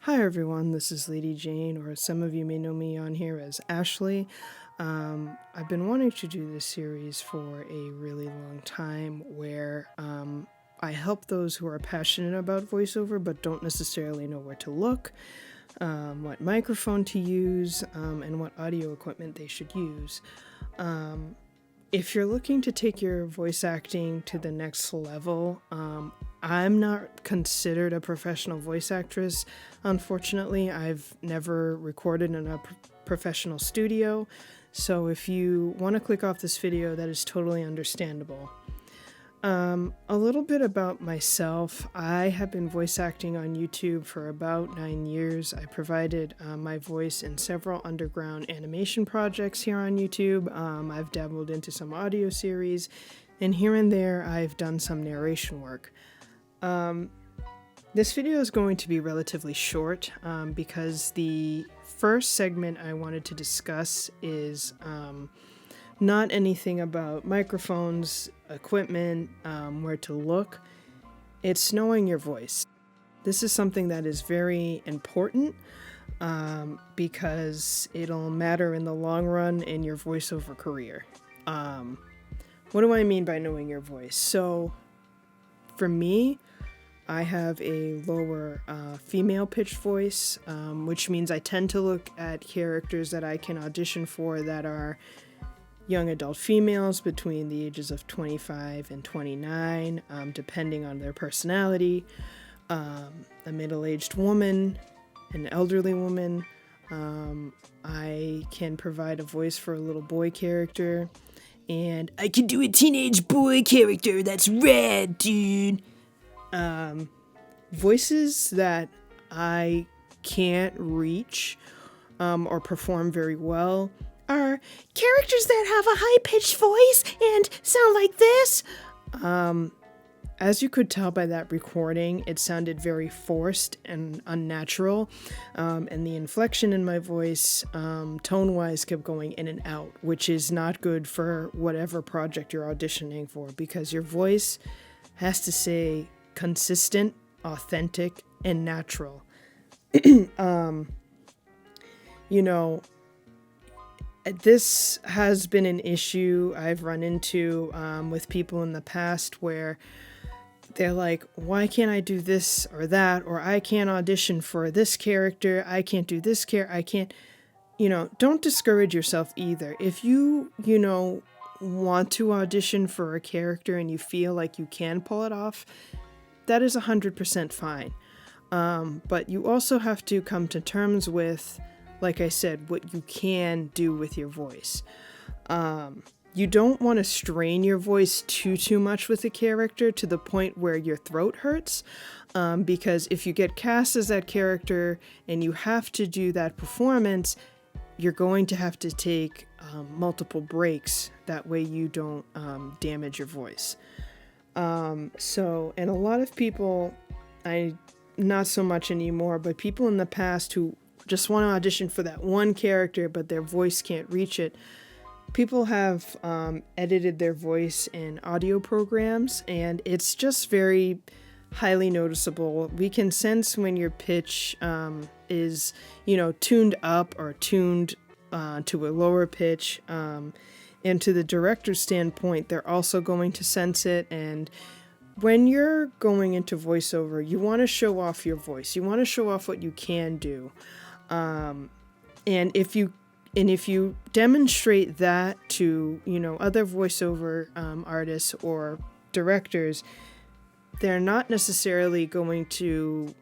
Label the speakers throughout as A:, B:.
A: Hi everyone, this is Lady Jane, or some of you may know me on here as Ashley. I've been wanting to do this series for a really long time where I help those who are passionate about voiceover but don't necessarily know where to look, what microphone to use, and what audio equipment they should use. If you're looking to take your voice acting to the next level, I'm not considered a professional voice actress. Unfortunately, I've never recorded in a professional studio. So if you want to click off this video, that is totally understandable. A little bit about myself. I have been voice acting on YouTube for about 9 years. I provided my voice in several underground animation projects here on YouTube. I've dabbled into some audio series, and here and there I've done some narration work. This video is going to be relatively short because the first segment I wanted to discuss is not anything about microphones, equipment, where to look. It's knowing your voice. This is something that is very important because it'll matter in the long run in your voiceover career. What do I mean by knowing your voice? So for me, I have a lower female pitched voice, which means I tend to look at characters that I can audition for that are young adult females between the ages of 25 and 29, depending on their personality, a middle-aged woman, an elderly woman. I can provide a voice for a little boy character, and I can do a teenage boy character. That's rad, dude. Voices that I can't reach or perform very well are characters that have a high-pitched voice and sound like this. As you could tell by that recording, it sounded very forced and unnatural, and the inflection in my voice, tone-wise, kept going in and out, which is not good for whatever project you're auditioning for, because your voice has to say consistent, authentic, and natural. This has been an issue I've run into with people in the past where they're like, why can't I do this or that? Or I can't audition for this character. I can't do this I can't, don't discourage yourself either. If you want to audition for a character and you feel like you can pull it off, that is 100% fine. But you also have to come to terms with, like I said, what you can do with your voice. You don't want to strain your voice too much with a character to the point where your throat hurts, because if you get cast as that character and you have to do that performance, you're going to have to take multiple breaks. That way you don't damage your voice. And a lot of people, not so much anymore, but people in the past who just want to audition for that one character, but their voice can't reach it. People have edited their voice in audio programs, and it's just very highly noticeable. We can sense when your pitch is, tuned up or tuned to a lower pitch. And to the director's standpoint, they're also going to sense it. And when you're going into voiceover, you want to show off your voice. You want to show off what you can do. And if you demonstrate that to, other voiceover artists or directors, they're not necessarily going to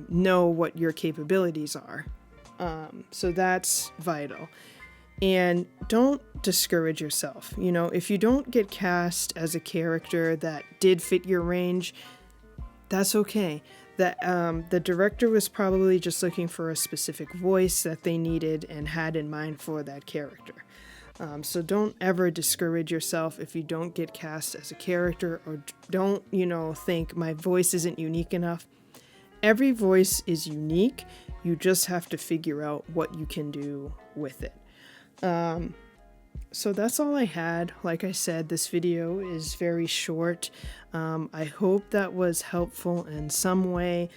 A: know what your capabilities are. So that's vital. And don't discourage yourself. If you don't get cast as a character that did fit your range, that's okay. The director was probably just looking for a specific voice that they needed and had in mind for that character. So don't ever discourage yourself if you don't get cast as a character, or don't, think my voice isn't unique enough. Every voice is unique. You just have to figure out what you can do with it. So that's all I had. Like I said, this video is very short. I hope that was helpful in some way.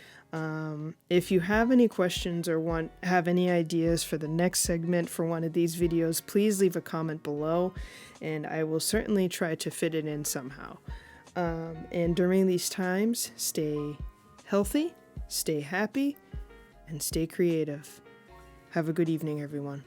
A: If you have any questions or have any ideas for the next segment for one of these videos, please leave a comment below, and I will certainly try to fit it in somehow. And during these times, stay healthy, stay happy, and stay creative. Have a good evening, everyone.